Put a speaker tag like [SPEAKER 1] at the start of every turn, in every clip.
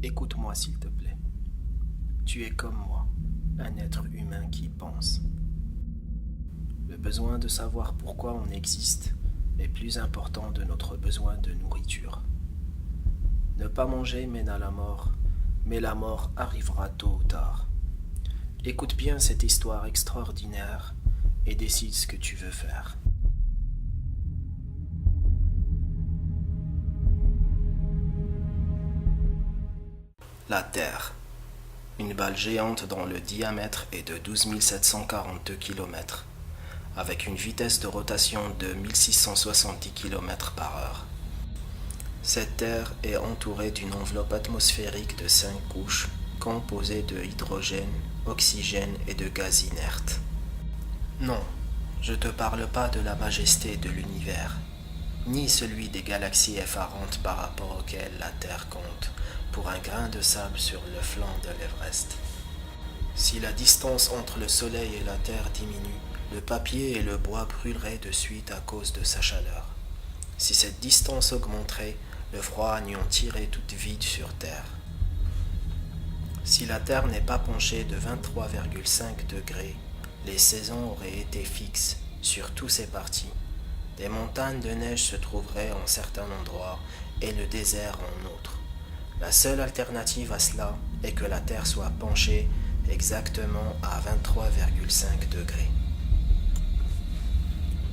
[SPEAKER 1] Écoute-moi s'il te plaît. Tu es comme moi, un être humain qui pense. Le besoin de savoir pourquoi on existe est plus important de notre besoin de nourriture. Ne pas manger mène à la mort, mais la mort arrivera tôt ou tard. Écoute bien cette histoire extraordinaire et décide ce que tu veux faire. La Terre. Une balle géante dont le diamètre est de 12 742 km, avec une vitesse de rotation de 1670 km par heure. Cette Terre est entourée d'une enveloppe atmosphérique de 5 couches, composée de hydrogène, oxygène et de gaz inertes. Non, je ne te parle pas de la majesté de l'univers, ni celui des galaxies effarantes par rapport auxquelles la Terre compte pour un grain de sable sur le flanc de l'Everest. Si la distance entre le Soleil et la Terre diminue, le papier et le bois brûleraient de suite à cause de sa chaleur. Si cette distance augmenterait, le froid anéantirait toute vie sur Terre. Si la Terre n'est pas penchée de 23,5 degrés, les saisons auraient été fixes sur tous ses parties. Des montagnes de neige se trouveraient en certains endroits et le désert en autres. La seule alternative à cela est que la Terre soit penchée exactement à 23,5 degrés.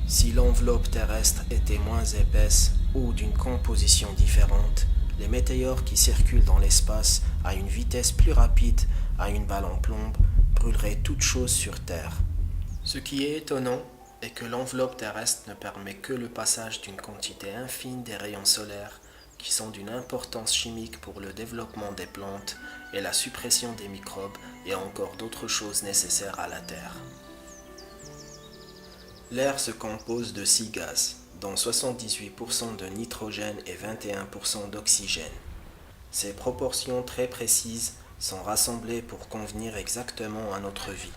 [SPEAKER 1] Si l'enveloppe terrestre était moins épaisse ou d'une composition différente, les météores qui circulent dans l'espace à une vitesse plus rapide à une balle en plomb brûleraient toute chose sur Terre. Ce qui est étonnant est que l'enveloppe terrestre ne permet que le passage d'une quantité infime des rayons solaires qui sont d'une importance chimique pour le développement des plantes et la suppression des microbes et encore d'autres choses nécessaires à la Terre. L'air se compose de 6 gaz, dont 78% de nitrogène et 21% d'oxygène. Ces proportions très précises sont rassemblées pour convenir exactement à notre vie.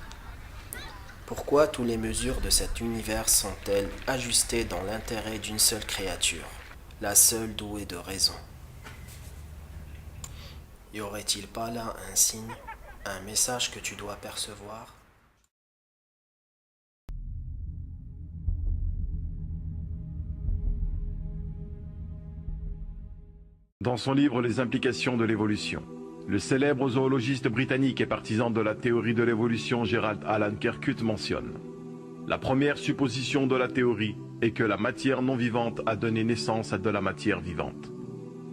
[SPEAKER 1] Pourquoi toutes les mesures de cet univers sont-elles ajustées dans l'intérêt d'une seule créature, la seule douée de raison? Y aurait-il pas là un signe, un message que tu dois percevoir?
[SPEAKER 2] Dans son livre Les implications de l'évolution, le célèbre zoologiste britannique et partisan de la théorie de l'évolution Gerald Alan Kerkut mentionne: la première supposition de la théorie est que la matière non vivante a donné naissance à de la matière vivante.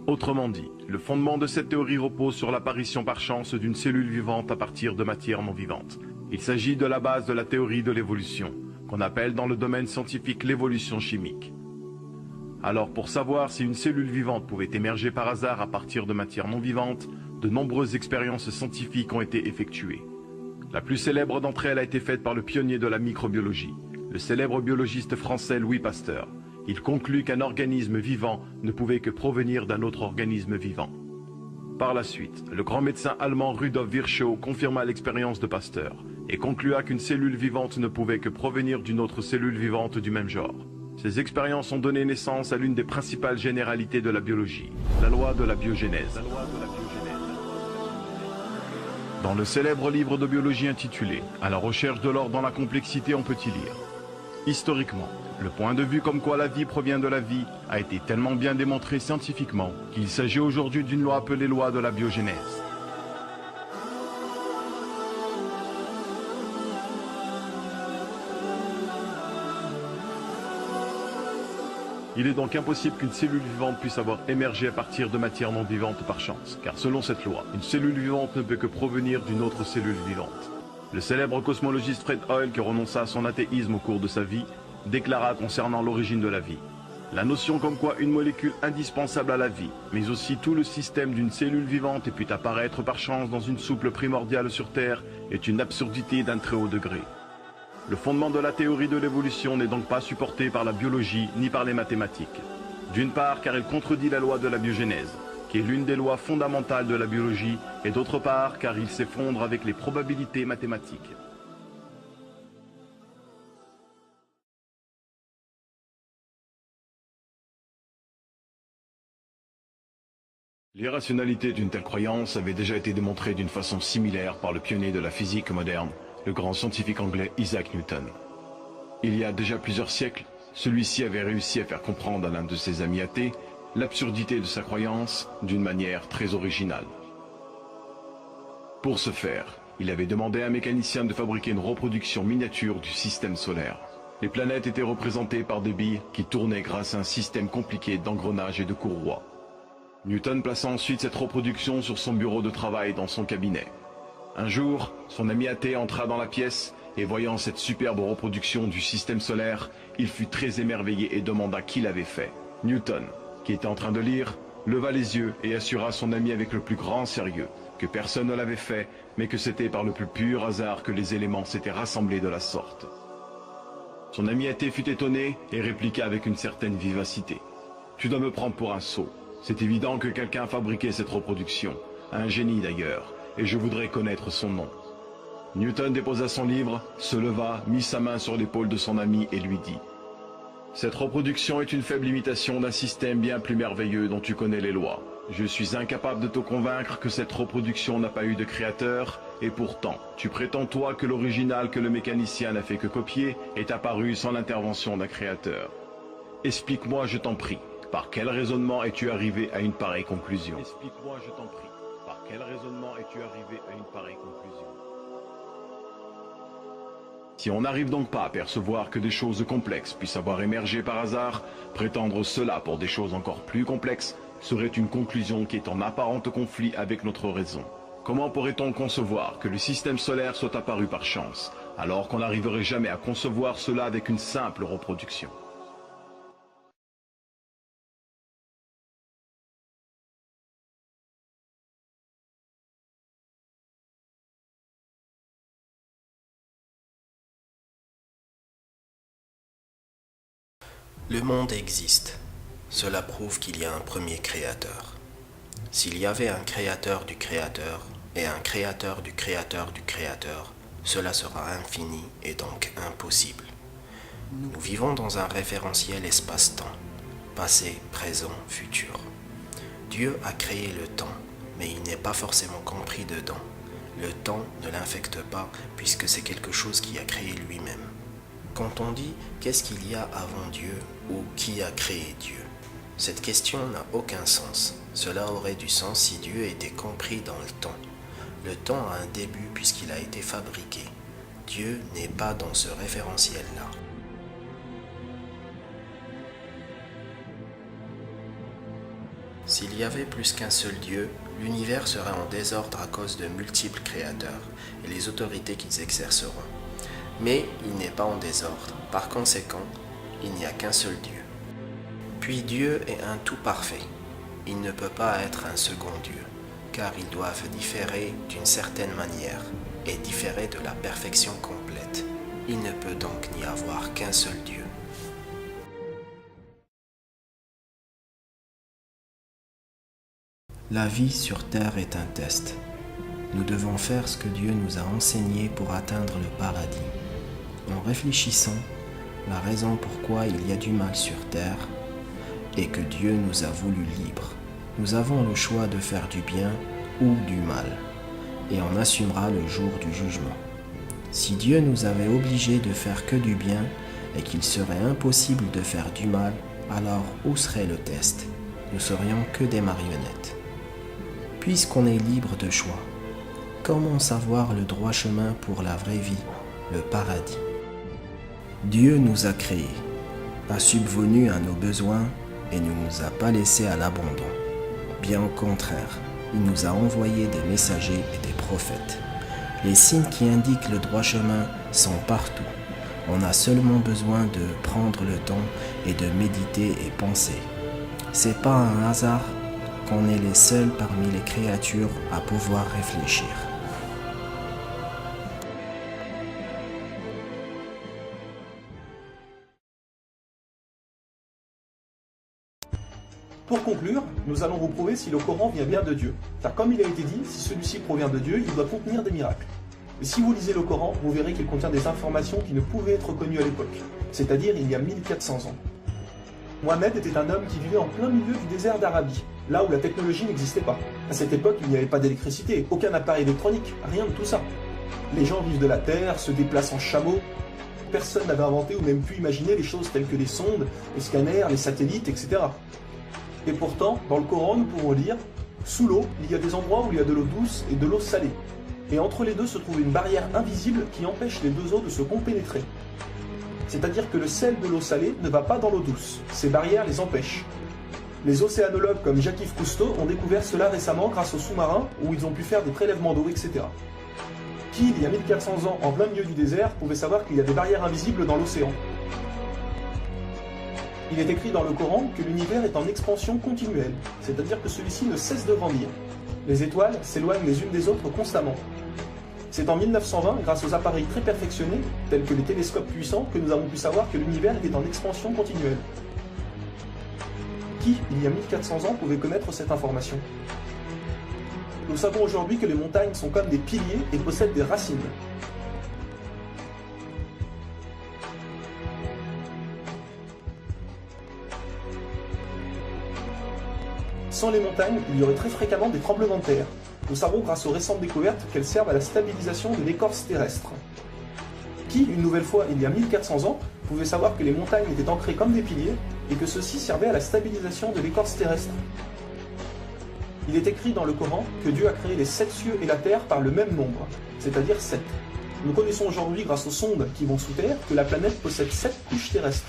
[SPEAKER 2] Autrement dit, le fondement de cette théorie repose sur l'apparition par chance d'une cellule vivante à partir de matière non vivante. Il s'agit de la base de la théorie de l'évolution, qu'on appelle dans le domaine scientifique l'évolution chimique. Alors pour savoir si une cellule vivante pouvait émerger par hasard à partir de matière non vivante, de nombreuses expériences scientifiques ont été effectuées. La plus célèbre d'entre elles a été faite par le pionnier de la microbiologie, le célèbre biologiste français Louis Pasteur. Il conclut qu'un organisme vivant ne pouvait que provenir d'un autre organisme vivant. Par la suite, le grand médecin allemand Rudolf Virchow confirma l'expérience de Pasteur et conclua qu'une cellule vivante ne pouvait que provenir d'une autre cellule vivante du même genre. Ces expériences ont donné naissance à l'une des principales généralités de la biologie, la loi de la biogénèse. Dans le célèbre livre de biologie intitulé « À la recherche de l'ordre dans la complexité », on peut y lire: historiquement, le point de vue comme quoi la vie provient de la vie a été tellement bien démontré scientifiquement qu'il s'agit aujourd'hui d'une loi appelée loi de la biogénèse. Il est donc impossible qu'une cellule vivante puisse avoir émergé à partir de matière non vivante par chance, car selon cette loi, une cellule vivante ne peut que provenir d'une autre cellule vivante. Le célèbre cosmologiste Fred Hoyle, qui renonça à son athéisme au cours de sa vie, déclara concernant l'origine de la vie: la notion comme quoi une molécule indispensable à la vie, mais aussi tout le système d'une cellule vivante ait pu apparaître par chance dans une souple primordiale sur Terre est une absurdité d'un très haut degré. Le fondement de la théorie de l'évolution n'est donc pas supporté par la biologie ni par les mathématiques. D'une part car elle contredit la loi de la biogénèse, qui est l'une des lois fondamentales de la biologie, et d'autre part car il s'effondre avec les probabilités mathématiques. L'irrationalité d'une telle croyance avait déjà été démontrée d'une façon similaire par le pionnier de la physique moderne, le grand scientifique anglais Isaac Newton. Il y a déjà plusieurs siècles, celui-ci avait réussi à faire comprendre à l'un de ses amis athées l'absurdité de sa croyance d'une manière très originale. Pour ce faire, il avait demandé à un mécanicien de fabriquer une reproduction miniature du système solaire. Les planètes étaient représentées par des billes qui tournaient grâce à un système compliqué d'engrenages et de courroies. Newton plaça ensuite cette reproduction sur son bureau de travail dans son cabinet. Un jour, son ami athée entra dans la pièce et voyant cette superbe reproduction du système solaire, il fut très émerveillé et demanda qui l'avait fait. Newton, qui était en train de lire, leva les yeux et assura son ami avec le plus grand sérieux que personne ne l'avait fait, mais que c'était par le plus pur hasard que les éléments s'étaient rassemblés de la sorte. Son ami athée fut étonné et répliqua avec une certaine vivacité. « Tu dois me prendre pour un sot. C'est évident que quelqu'un a fabriqué cette reproduction, un génie d'ailleurs, et je voudrais connaître son nom. » Newton déposa son livre, se leva, mit sa main sur l'épaule de son ami et lui dit « Cette reproduction est une faible imitation d'un système bien plus merveilleux dont tu connais les lois. Je suis incapable de te convaincre que cette reproduction n'a pas eu de créateur, et pourtant, tu prétends toi que l'original que le mécanicien n'a fait que copier est apparu sans l'intervention d'un créateur. Explique-moi, je t'en prie, par quel raisonnement es-tu arrivé à une pareille conclusion ? Explique-moi, je t'en prie, par quel raisonnement es-tu arrivé à une pareille conclusion ? Si on n'arrive donc pas à percevoir que des choses complexes puissent avoir émergé par hasard, prétendre cela pour des choses encore plus complexes serait une conclusion qui est en apparente conflit avec notre raison. Comment pourrait-on concevoir que le système solaire soit apparu par chance, alors qu'on n'arriverait jamais à concevoir cela avec une simple reproduction ?
[SPEAKER 1] Le monde existe. Cela prouve qu'il y a un premier créateur. S'il y avait un créateur du créateur et un créateur du créateur du créateur, cela sera infini et donc impossible. Nous vivons dans un référentiel espace-temps, passé, présent, futur. Dieu a créé le temps, mais il n'est pas forcément compris dedans. Le temps ne l'infecte pas puisque c'est quelque chose qui a créé lui-même. Quand on dit « qu'est-ce qu'il y a avant Dieu » ou « qui a créé Dieu ?» cette question n'a aucun sens. Cela aurait du sens si Dieu était compris dans le temps. Le temps a un début puisqu'il a été fabriqué. Dieu n'est pas dans ce référentiel-là. S'il y avait plus qu'un seul Dieu, l'univers serait en désordre à cause de multiples créateurs et les autorités qu'ils exerceront. Mais il n'est pas en désordre. Par conséquent, il n'y a qu'un seul Dieu. Puis Dieu est un tout parfait. Il ne peut pas être un second Dieu, car ils doivent différer d'une certaine manière et différer de la perfection complète. Il ne peut donc n'y avoir qu'un seul Dieu. La vie sur Terre est un test. Nous devons faire ce que Dieu nous a enseigné pour atteindre le paradis. En réfléchissant, la raison pourquoi il y a du mal sur Terre est que Dieu nous a voulu libres. Nous avons le choix de faire du bien ou du mal, et on assumera le jour du jugement. Si Dieu nous avait obligés de faire que du bien et qu'il serait impossible de faire du mal, alors où serait le test ? Nous serions que des marionnettes. Puisqu'on est libre de choix, comment savoir le droit chemin pour la vraie vie, le paradis ? Dieu nous a créés, a subvenu à nos besoins et ne nous a pas laissés à l'abandon. Bien au contraire, il nous a envoyé des messagers et des prophètes. Les signes qui indiquent le droit chemin sont partout. On a seulement besoin de prendre le temps et de méditer et penser. C'est pas un hasard qu'on est les seuls parmi les créatures à pouvoir réfléchir.
[SPEAKER 3] Pour conclure, nous allons vous prouver si le Coran vient bien de Dieu. Car comme il a été dit, si celui-ci provient de Dieu, il doit contenir des miracles. Et si vous lisez le Coran, vous verrez qu'il contient des informations qui ne pouvaient être connues à l'époque, c'est-à-dire il y a 1400 ans. Mohamed était un homme qui vivait en plein milieu du désert d'Arabie, là où la technologie n'existait pas. À cette époque, il n'y avait pas d'électricité, aucun appareil électronique, rien de tout ça. Les gens vivent de la terre, se déplacent en chameau. Personne n'avait inventé ou même pu imaginer les choses telles que les sondes, les scanners, les satellites, etc. Et pourtant, dans le Coran, nous pouvons lire « Sous l'eau, il y a des endroits où il y a de l'eau douce et de l'eau salée. Et entre les deux se trouve une barrière invisible qui empêche les deux eaux de se compénétrer. » C'est-à-dire que le sel de l'eau salée ne va pas dans l'eau douce. Ces barrières les empêchent. Les océanologues comme Jacques-Yves Cousteau ont découvert cela récemment grâce aux sous-marins où ils ont pu faire des prélèvements d'eau, etc. Qui, il y a 1400 ans, en plein milieu du désert, pouvait savoir qu'il y a des barrières invisibles dans l'océan? Il est écrit dans le Coran que l'univers est en expansion continuelle, c'est-à-dire que celui-ci ne cesse de grandir. Les étoiles s'éloignent les unes des autres constamment. C'est en 1920, grâce aux appareils très perfectionnés, tels que les télescopes puissants, que nous avons pu savoir que l'univers était en expansion continuelle. Qui, il y a 1400 ans, pouvait connaître cette information? Nous savons aujourd'hui que les montagnes sont comme des piliers et possèdent des racines. Sans les montagnes, il y aurait très fréquemment des tremblements de terre. Nous savons grâce aux récentes découvertes qu'elles servent à la stabilisation de l'écorce terrestre. Qui, une nouvelle fois, il y a 1400 ans, pouvait savoir que les montagnes étaient ancrées comme des piliers et que ceux-ci servaient à la stabilisation de l'écorce terrestre? Il est écrit dans le Coran que Dieu a créé les 7 cieux et la terre par le même nombre, c'est-à-dire 7. Nous connaissons aujourd'hui, grâce aux sondes qui vont sous terre, que la planète possède 7 couches terrestres.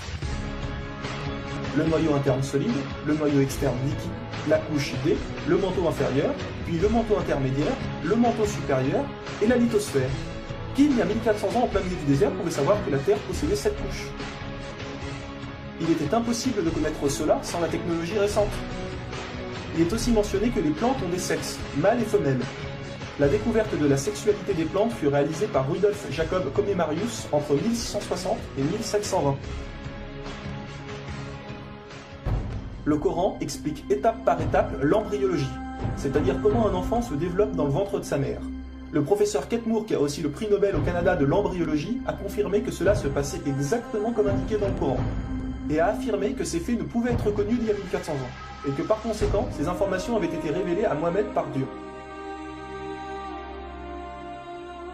[SPEAKER 3] Le noyau interne solide, le noyau externe liquide, la couche D, le manteau inférieur, puis le manteau intermédiaire, le manteau supérieur et la lithosphère. Qui, il y a 1400 ans en plein milieu du désert, pouvait savoir que la Terre possédait 7 couches? Il était impossible de connaître cela sans la technologie récente. Il est aussi mentionné que les plantes ont des sexes, mâles et femelles. La découverte de la sexualité des plantes fut réalisée par Rudolf Jacob Comnenarius entre 1660 et 1720. Le Coran explique étape par étape l'embryologie, c'est-à-dire comment un enfant se développe dans le ventre de sa mère. Le professeur Kate Moore, qui a aussi le prix Nobel au Canada de l'embryologie, a confirmé que cela se passait exactement comme indiqué dans le Coran, et a affirmé que ces faits ne pouvaient être connus d'il y a 1400 ans, et que par conséquent, ces informations avaient été révélées à Mohamed par Dieu.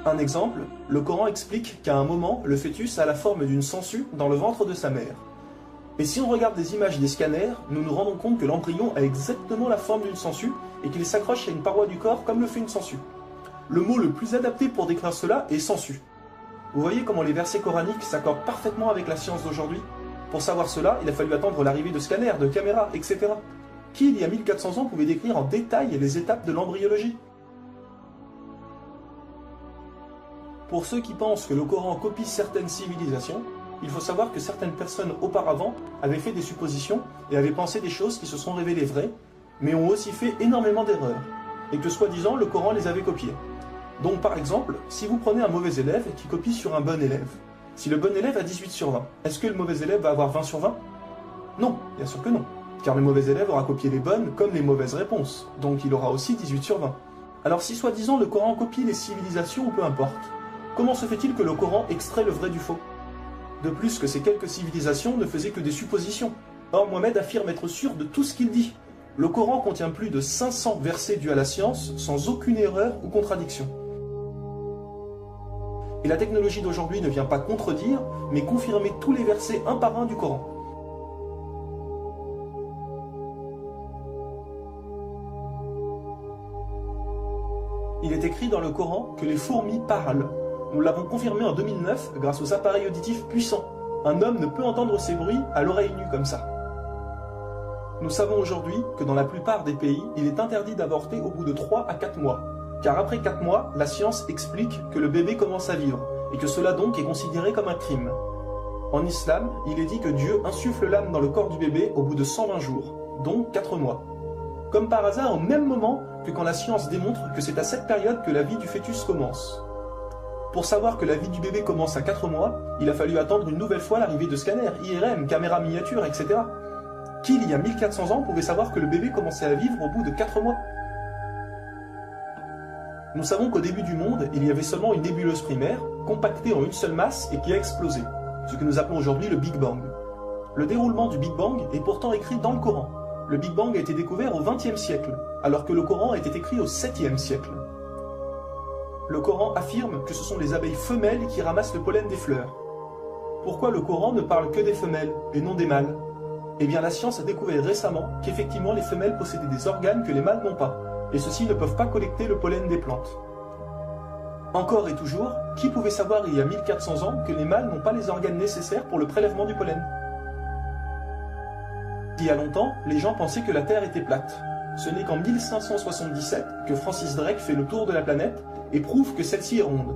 [SPEAKER 3] Un exemple, le Coran explique qu'à un moment, le fœtus a la forme d'une sangsue dans le ventre de sa mère. Et si on regarde des images des scanners, nous nous rendons compte que l'embryon a exactement la forme d'une sangsue et qu'il s'accroche à une paroi du corps comme le fait une sangsue. Le mot le plus adapté pour décrire cela est sangsue. Vous voyez comment les versets coraniques s'accordent parfaitement avec la science d'aujourd'hui? Pour savoir cela, il a fallu attendre l'arrivée de scanners, de caméras, etc. Qui, il y a 1400 ans, pouvait décrire en détail les étapes de l'embryologie? Pour ceux qui pensent que le Coran copie certaines civilisations, il faut savoir que certaines personnes auparavant avaient fait des suppositions et avaient pensé des choses qui se sont révélées vraies, mais ont aussi fait énormément d'erreurs, et que soi-disant le Coran les avait copiées. Donc par exemple, si vous prenez un mauvais élève qui copie sur un bon élève, si le bon élève a 18 sur 20, est-ce que le mauvais élève va avoir 20 sur 20? Non, bien sûr que non, car le mauvais élève aura copié les bonnes comme les mauvaises réponses, donc il aura aussi 18 sur 20. Alors si soi-disant le Coran copie les civilisations ou peu importe, comment se fait-il que le Coran extrait le vrai du faux? De plus que ces quelques civilisations ne faisaient que des suppositions. Or Mohamed affirme être sûr de tout ce qu'il dit. Le Coran contient plus de 500 versets dus à la science, sans aucune erreur ou contradiction. Et la technologie d'aujourd'hui ne vient pas contredire, mais confirmer tous les versets un par un du Coran. Il est écrit dans le Coran que les fourmis parlent. Nous l'avons confirmé en 2009 grâce aux appareils auditifs puissants. Un homme ne peut entendre ces bruits à l'oreille nue comme ça. Nous savons aujourd'hui que dans la plupart des pays, il est interdit d'avorter au bout de 3 à 4 mois. Car après 4 mois, la science explique que le bébé commence à vivre, et que cela donc est considéré comme un crime. En islam, il est dit que Dieu insuffle l'âme dans le corps du bébé au bout de 120 jours, donc 4 mois. Comme par hasard au même moment que quand la science démontre que c'est à cette période que la vie du fœtus commence. Pour savoir que la vie du bébé commence à 4 mois, il a fallu attendre une nouvelle fois l'arrivée de scanners, IRM, caméras miniatures, etc. Qui, il y a 1400 ans, pouvait savoir que le bébé commençait à vivre au bout de 4 mois? Nous savons qu'au début du monde, il y avait seulement une nébuleuse primaire, compactée en une seule masse et qui a explosé, ce que nous appelons aujourd'hui le Big Bang. Le déroulement du Big Bang est pourtant écrit dans le Coran. Le Big Bang a été découvert au XXe siècle, alors que le Coran a été écrit au 7e siècle. Le Coran affirme que ce sont les abeilles femelles qui ramassent le pollen des fleurs. Pourquoi le Coran ne parle que des femelles et non des mâles? Eh bien la science a découvert récemment qu'effectivement les femelles possédaient des organes que les mâles n'ont pas, et ceux-ci ne peuvent pas collecter le pollen des plantes. Encore et toujours, qui pouvait savoir il y a 1400 ans que les mâles n'ont pas les organes nécessaires pour le prélèvement du pollen? Il y a longtemps, les gens pensaient que la Terre était plate. Ce n'est qu'en 1577 que Francis Drake fait le tour de la planète et prouve que celle-ci est ronde.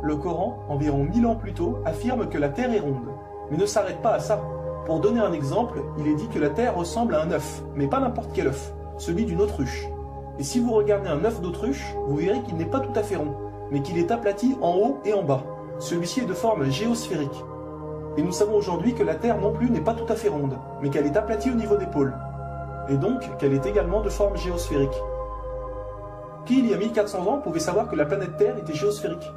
[SPEAKER 3] Le Coran, environ 1000 ans plus tôt, affirme que la Terre est ronde, mais ne s'arrête pas à ça. Pour donner un exemple, il est dit que la Terre ressemble à un œuf, mais pas n'importe quel œuf, celui d'une autruche. Et si vous regardez un œuf d'autruche, vous verrez qu'il n'est pas tout à fait rond, mais qu'il est aplati en haut et en bas. Celui-ci est de forme géosphérique. Et nous savons aujourd'hui que la Terre non plus n'est pas tout à fait ronde, mais qu'elle est aplatie au niveau des pôles. Et donc qu'elle est également de forme géosphérique. Qui, il y a 1400 ans, pouvait savoir que la planète Terre était géosphérique?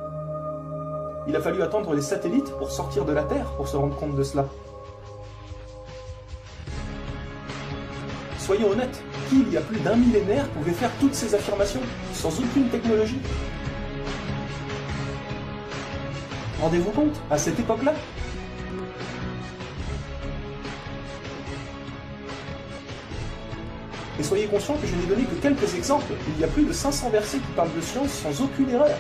[SPEAKER 3] Il a fallu attendre les satellites pour sortir de la Terre pour se rendre compte de cela. Soyons honnêtes, qui, il y a plus d'un millénaire, pouvait faire toutes ces affirmations, sans aucune technologie? Rendez-vous compte, à cette époque-là? Et soyez conscients que je n'ai donné que quelques exemples. Il y a plus de 500 versets qui parlent de science sans aucune erreur.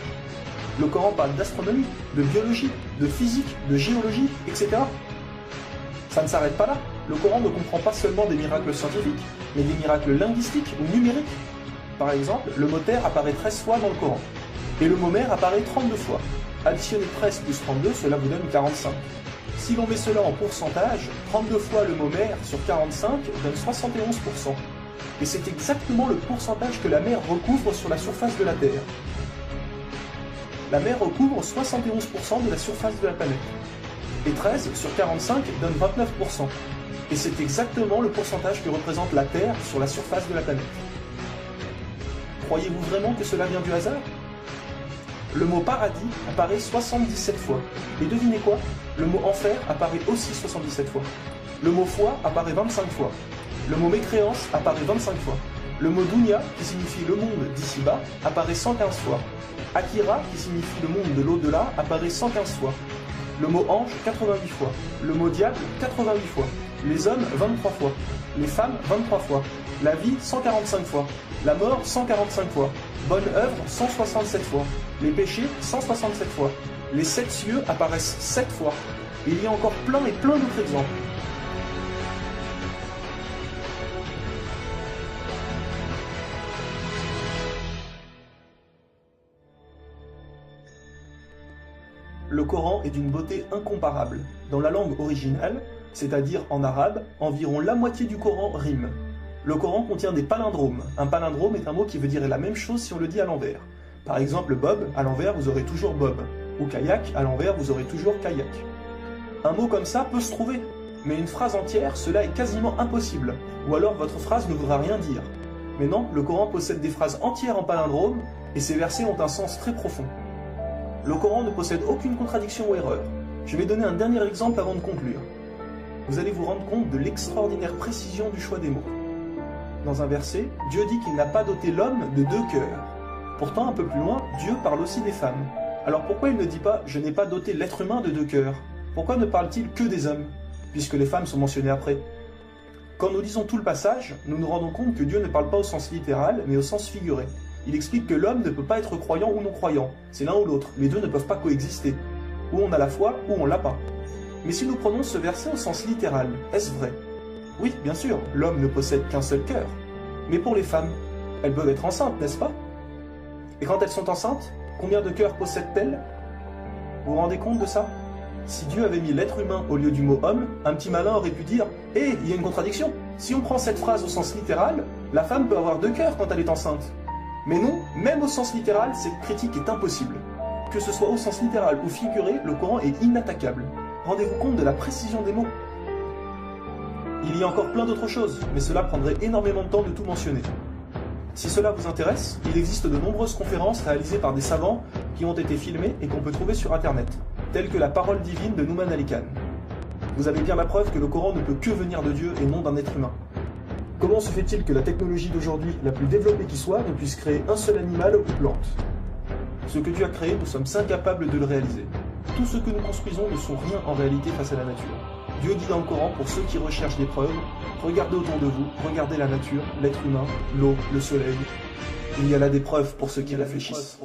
[SPEAKER 3] Le Coran parle d'astronomie, de biologie, de physique, de géologie, etc. Ça ne s'arrête pas là. Le Coran ne comprend pas seulement des miracles scientifiques, mais des miracles linguistiques ou numériques. Par exemple, le mot terre apparaît 13 fois dans le Coran, et le mot mer apparaît 32 fois. Additionnez 13 plus 32, cela vous donne 45. Si l'on met cela en pourcentage, 32 fois le mot mer sur 45 donne 71%. Et c'est exactement le pourcentage que la mer recouvre sur la surface de la Terre. La mer recouvre 71% de la surface de la planète. Et 13 sur 45 donne 29%. Et c'est exactement le pourcentage que représente la Terre sur la surface de la planète. Croyez-vous vraiment que cela vient du hasard? Le mot paradis apparaît 77 fois. Et devinez quoi? Le mot enfer apparaît aussi 77 fois. Le mot foi apparaît 25 fois. Le mot mécréance apparaît 25 fois. Le mot dunya, qui signifie le monde d'ici-bas, apparaît 115 fois. Akira, qui signifie le monde de l'au-delà, apparaît 115 fois. Le mot ange, 88 fois. Le mot diable, 88 fois. Les hommes, 23 fois. Les femmes, 23 fois. La vie, 145 fois. La mort, 145 fois. Bonne œuvre, 167 fois. Les péchés, 167 fois. Les 7 cieux apparaissent 7 fois. Et il y a encore plein et plein d'autres exemples. Le Coran est d'une beauté incomparable. Dans la langue originale, c'est-à-dire en arabe, environ la moitié du Coran rime. Le Coran contient des palindromes. Un palindrome est un mot qui veut dire la même chose si on le dit à l'envers. Par exemple, Bob, à l'envers, vous aurez toujours Bob. Ou kayak, à l'envers, vous aurez toujours kayak. Un mot comme ça peut se trouver, mais une phrase entière, cela est quasiment impossible. Ou alors votre phrase ne voudra rien dire. Mais non, le Coran possède des phrases entières en palindrome, et ces versets ont un sens très profond. Le Coran ne possède aucune contradiction ou erreur. Je vais donner un dernier exemple avant de conclure. Vous allez vous rendre compte de l'extraordinaire précision du choix des mots. Dans un verset, Dieu dit qu'il n'a pas doté l'homme de 2 cœurs. Pourtant, un peu plus loin, Dieu parle aussi des femmes. Alors pourquoi il ne dit pas « je n'ai pas doté l'être humain de 2 cœurs » ? Pourquoi ne parle-t-il que des hommes, puisque les femmes sont mentionnées après ? Quand nous lisons tout le passage, nous nous rendons compte que Dieu ne parle pas au sens littéral, mais au sens figuré. Il explique que l'homme ne peut pas être croyant ou non-croyant, c'est l'un ou l'autre, les deux ne peuvent pas coexister. Ou on a la foi, ou on l'a pas. Mais si nous prenons ce verset au sens littéral, est-ce vrai ? Oui, bien sûr, l'homme ne possède qu'un seul cœur. Mais pour les femmes, elles peuvent être enceintes, n'est-ce pas ? Et quand elles sont enceintes, combien de cœurs possèdent-elles ? Vous vous rendez compte de ça ? Si Dieu avait mis l'être humain au lieu du mot homme, un petit malin aurait pu dire « Hé, il y a une contradiction ! Si on prend cette phrase au sens littéral, la femme peut avoir 2 cœurs quand elle est enceinte. » Mais non, même au sens littéral, cette critique est impossible. Que ce soit au sens littéral ou figuré, le Coran est inattaquable. Rendez-vous compte de la précision des mots. Il y a encore plein d'autres choses, mais cela prendrait énormément de temps de tout mentionner. Si cela vous intéresse, il existe de nombreuses conférences réalisées par des savants qui ont été filmées et qu'on peut trouver sur internet, telles que la parole divine de Nouman Ali Khan. Vous avez bien la preuve que le Coran ne peut que venir de Dieu et non d'un être humain. Comment se fait-il que la technologie d'aujourd'hui, la plus développée qui soit, ne puisse créer un seul animal ou plante? Ce que Dieu a créé, nous sommes incapables de le réaliser. Tout ce que nous construisons ne sont rien en réalité face à la nature. Dieu dit dans le Coran, pour ceux qui recherchent des preuves, regardez autour de vous, regardez la nature, l'être humain, l'eau, le soleil. Il y a là des preuves pour ceux qui réfléchissent.